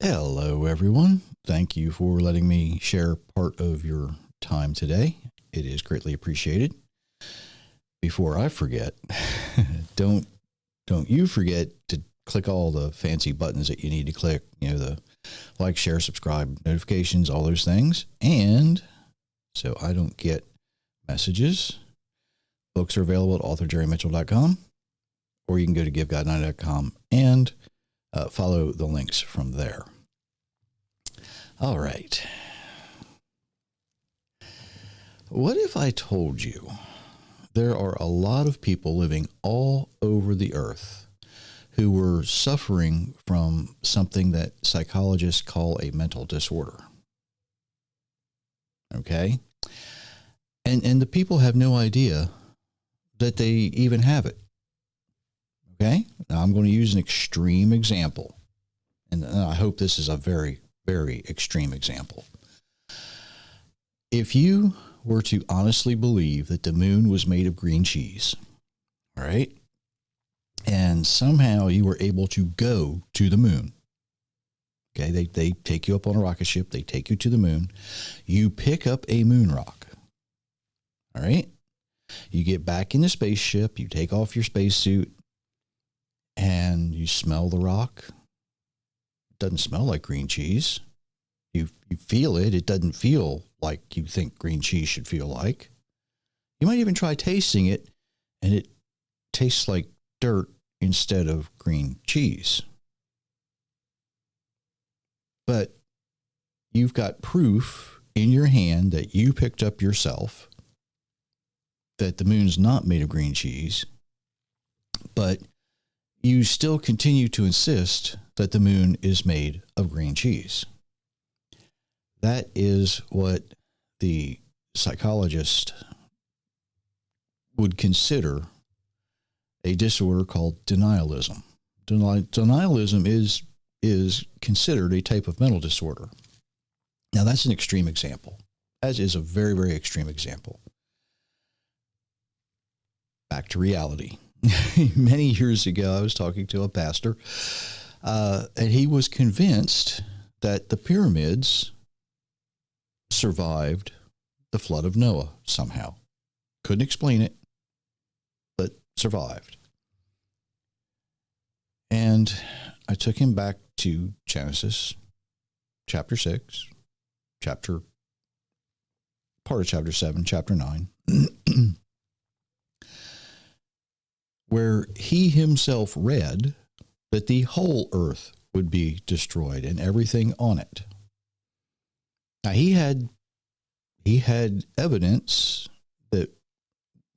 Hello, everyone. Thank you for letting me share part of your time today. It is greatly appreciated. Before I forget, don't you forget to click all the fancy buttons that you need to click. The like, share, subscribe, notifications, all those things. And so I don't get messages. Books are available at authorjerrymitchell.com, or you can go to givegod90.com and follow the links from there. All right. What if I told you there are a lot of people living all over the earth who were suffering from something that psychologists call a mental disorder? Okay? And the people have no idea that they even have it. Okay? Now I'm going to use an extreme example. And I hope this is a very, very extreme example. If you were to honestly believe that the moon was made of green cheese, all right, and somehow you were able to go to the moon, okay, they take you up on a rocket ship, they take you to the moon, you pick up a moon rock, all right, you get back in the spaceship, you take off your spacesuit, and you smell the rock. It doesn't smell like green cheese. You feel it. It doesn't feel like you think green cheese should feel like. You might even try tasting it, and it tastes like dirt instead of green cheese. But you've got proof in your hand that you picked up yourself that the moon's not made of green cheese, but you still continue to insist that the moon is made of green cheese. That is what the psychologist would consider a disorder called denialism. Denialism is considered a type of mental disorder. Now, that's an extreme example. That is a very, very extreme example. Back to reality. Many years ago, I was talking to a pastor, and he was convinced that the pyramids survived the flood of Noah somehow. Couldn't explain it, but survived. And I took him back to Genesis chapter 6, part of chapter 7, chapter 9, where he himself read that the whole earth would be destroyed and everything on it. Now, he had evidence that,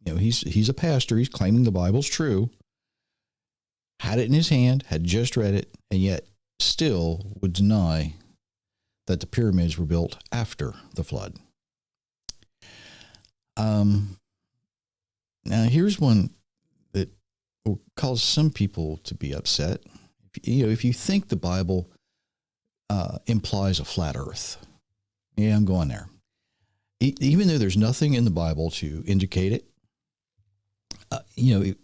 he's a pastor, he's claiming the Bible's true, had it in his hand, had just read it, and yet still would deny that the pyramids were built after the flood. Now, here's one that will cause some people to be upset. If you think the Bible implies a flat earth, yeah, I'm going there. Even though there's nothing in the Bible to indicate it,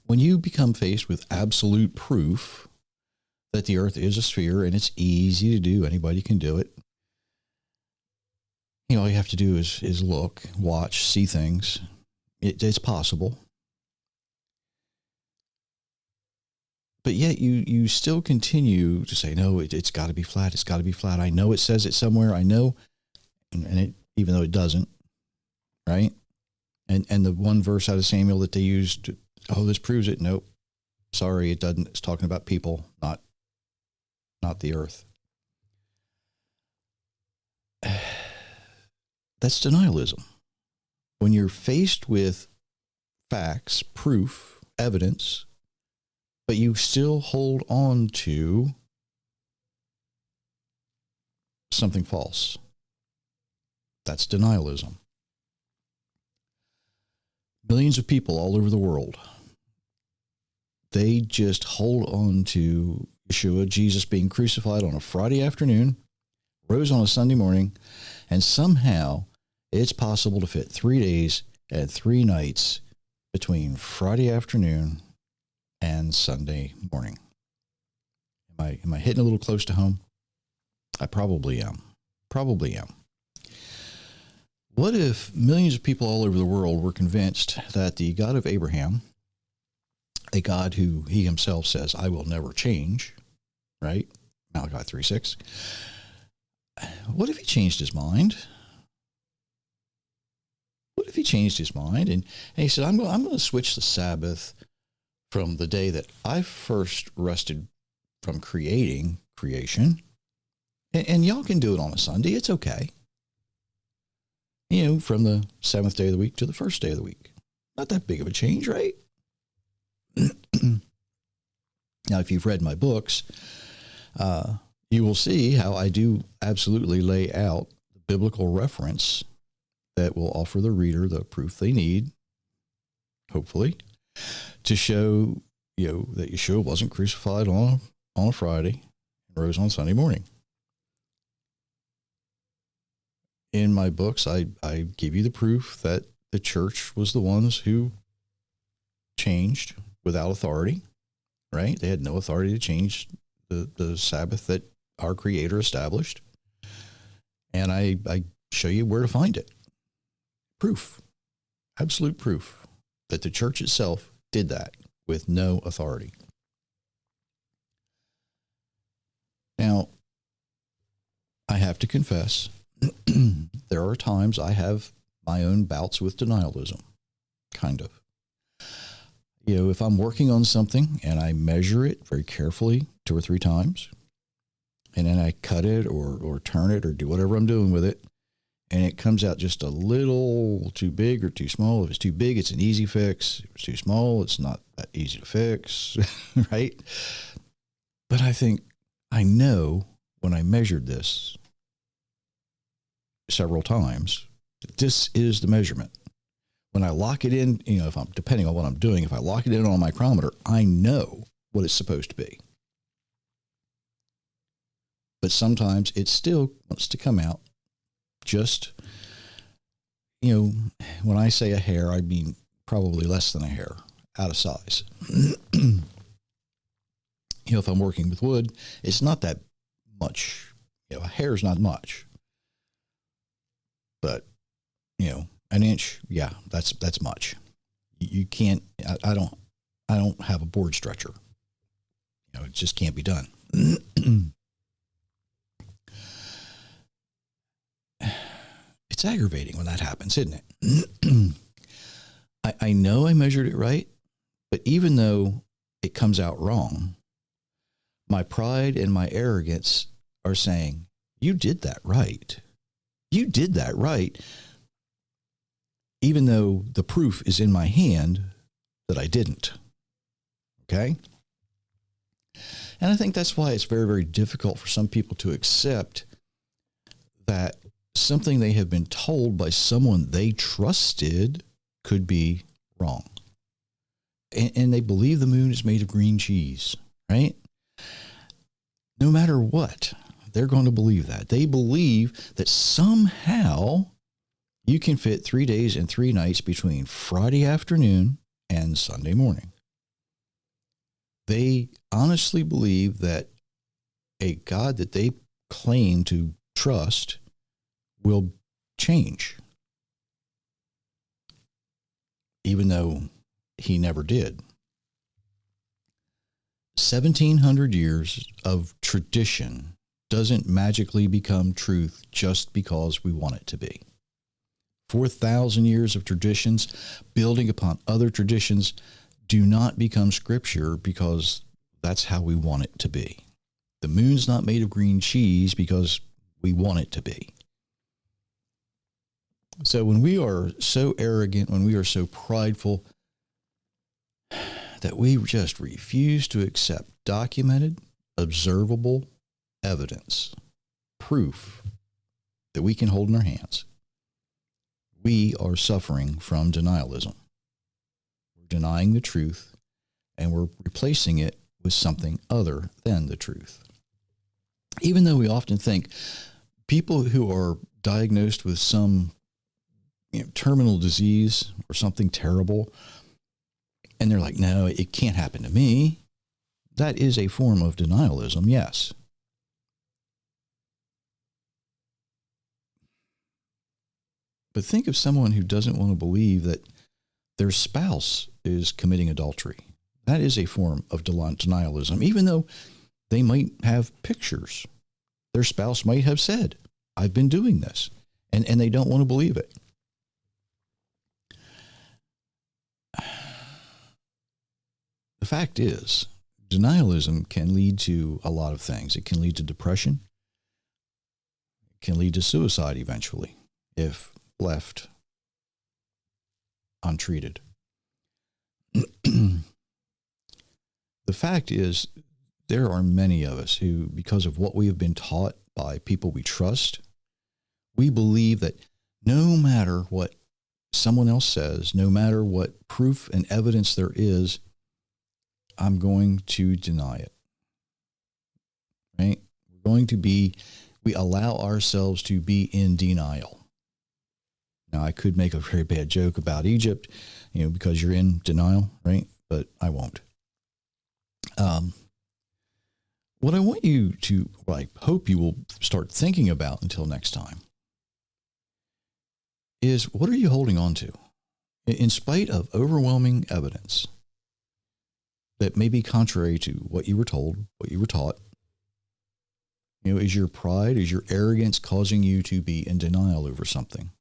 when you become faced with absolute proof that the earth is a sphere and it's easy to do, anybody can do it. All you have to do is look, watch, see things. It's possible. But yet you still continue to say, no, it's got to be flat. It's got to be flat. I know it says it somewhere. I know. And it, even though it doesn't, right? And the one verse out of Samuel that they used, this proves it. Nope. Sorry, it doesn't. It's talking about people, not the earth. That's denialism. When you're faced with facts, proof, evidence, but you still hold on to something false. That's denialism. Millions of people all over the world, they just hold on to Yeshua, Jesus being crucified on a Friday afternoon, rose on a Sunday morning, and somehow it's possible to fit 3 days and 3 nights between Friday afternoon and Sunday morning. Am I hitting a little close to home? I probably am. Probably am. What if millions of people all over the world were convinced that the God of Abraham, a God who he himself says, I will never change, right? Malachi 3:6. What if he changed his mind? What if he changed his mind and he said, I'm going to switch the Sabbath from the day that I first rested from creation, and y'all can do it on a Sunday. It's okay. From the seventh day of the week to the first day of the week. Not that big of a change, right? Now, if you've read my books, you will see how I do absolutely lay out the biblical reference that will offer the reader the proof they need, hopefully, to show that Yeshua wasn't crucified on a Friday and rose on Sunday morning. In my books, I give you the proof that the church was the ones who changed without authority, right? They had no authority to change the Sabbath that our Creator established. And I show you where to find it. Proof, absolute proof that the church itself did that with no authority. Now, I have to confess, there are times I have my own bouts with denialism, kind of. If I'm working on something and I measure it very carefully 2 or 3 times, and then I cut it or turn it or do whatever I'm doing with it, and it comes out just a little too big or too small. If it's too big, it's an easy fix. If it's too small, it's not that easy to fix, right? But I know when I measured this several times, this is the measurement. When I lock it in, if I'm depending on what I'm doing, if I lock it in on a micrometer, I know what it's supposed to be. But sometimes it still wants to come out just, when I say a hair, I mean probably less than a hair, out of size. If I'm working with wood, it's not that much. A hair is not much. But, an inch, yeah, that's much. You can't, I don't have a board stretcher. It just can't be done. It's aggravating when that happens, isn't it? I know I measured it right, but even though it comes out wrong, my pride and my arrogance are saying, you did that right. You did that right. Even though the proof is in my hand that I didn't. Okay? And I think that's why it's very, very difficult for some people to accept that something they have been told by someone they trusted could be wrong. And they believe the moon is made of green cheese, right? No matter what, they're going to believe that. They believe that somehow you can fit 3 days and 3 nights between Friday afternoon and Sunday morning. They honestly believe that a God that they claim to trust will change, even though he never did. 1,700 years of tradition doesn't magically become truth just because we want it to be. 4,000 years of traditions building upon other traditions do not become scripture because that's how we want it to be. The moon's not made of green cheese because we want it to be. So when we are so arrogant, when we are so prideful that we just refuse to accept documented, observable evidence, proof that we can hold in our hands, we are suffering from denialism. We're denying the truth, and we're replacing it with something other than the truth. Even though we often think people who are diagnosed with some terminal disease or something terrible, and they're like, no, it can't happen to me. That is a form of denialism, yes. But think of someone who doesn't want to believe that their spouse is committing adultery. That is a form of denialism, even though they might have pictures. Their spouse might have said, I've been doing this, and they don't want to believe it. The fact is, denialism can lead to a lot of things. It can lead to depression. It can lead to suicide eventually, if left untreated. The fact is, there are many of us who, because of what we have been taught by people we trust, we believe that no matter what someone else says, no matter what proof and evidence there is, I'm going to deny it. Right? We allow ourselves to be in denial. Now, I could make a very bad joke about Egypt, because you're in denial, right? But I won't. What I want you to, I hope you will start thinking about until next time, is what are you holding on to? In spite of overwhelming evidence that may be contrary to what you were told, what you were taught, is your pride, is your arrogance causing you to be in denial over something?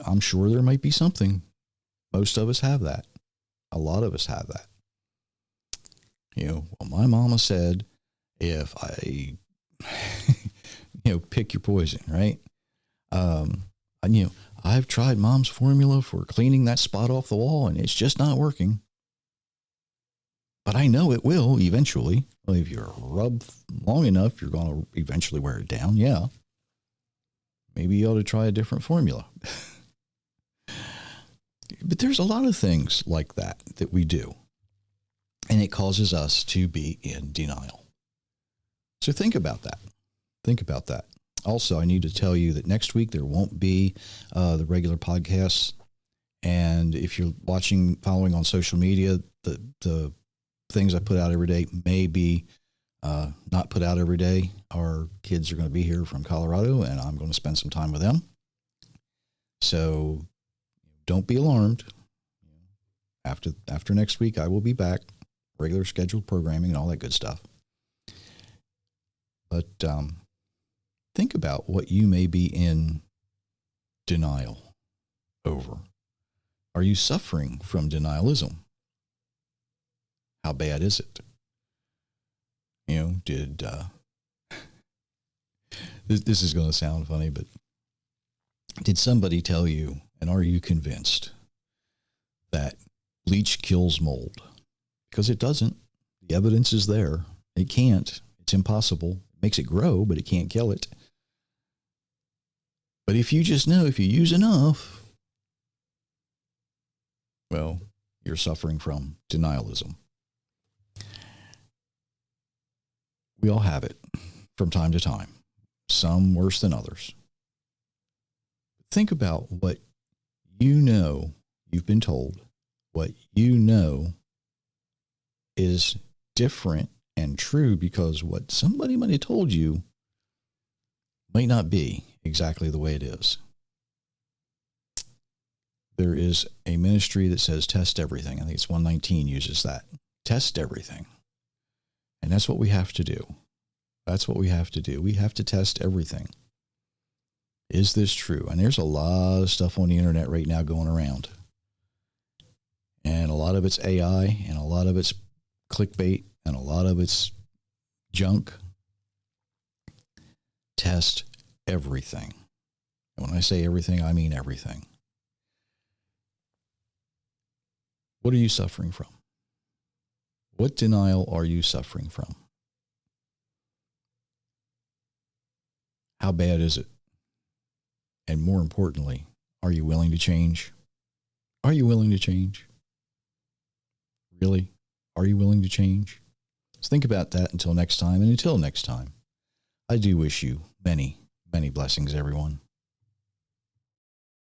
I'm sure there might be something. Most of us have that. A lot of us have that. Well, my mama said, if I, pick your poison, right? I've tried mom's formula for cleaning that spot off the wall and it's just not working. But I know it will eventually. Well, if you rub long enough, you're going to eventually wear it down. Yeah. Maybe you ought to try a different formula. But there's a lot of things like that we do. And it causes us to be in denial. So think about that. Think about that. Also, I need to tell you that next week there won't be the regular podcasts. And if you're following on social media, the things I put out every day may be not put out every day. Our kids are going to be here from Colorado, and I'm going to spend some time with them. So don't be alarmed. After next week, I will be back, regular scheduled programming and all that good stuff. But think about what you may be in denial over. Are you suffering from denialism? How bad is it? This is going to sound funny, but did somebody tell you, and are you convinced that bleach kills mold? Because it doesn't. The evidence is there. It can't. It's impossible. It makes it grow, but it can't kill it. But if you just know, if you use enough, well, you're suffering from denialism. We all have it from time to time, some worse than others. Think about what you've been told, what is different and true, because what somebody might have told you might not be exactly the way it is. There is a ministry that says test everything. I think it's 119 uses that. Test everything. And that's what we have to do. That's what we have to do. We have to test everything. Is this true? And there's a lot of stuff on the internet right now going around. And a lot of it's AI, and a lot of it's clickbait, and a lot of it's junk. Test everything. And when I say everything, I mean everything. What are you suffering from? What denial are you suffering from? How bad is it? And more importantly, are you willing to change? Are you willing to change? Really? Are you willing to change? So think about that until next time. And until next time, I do wish you many, many blessings, everyone.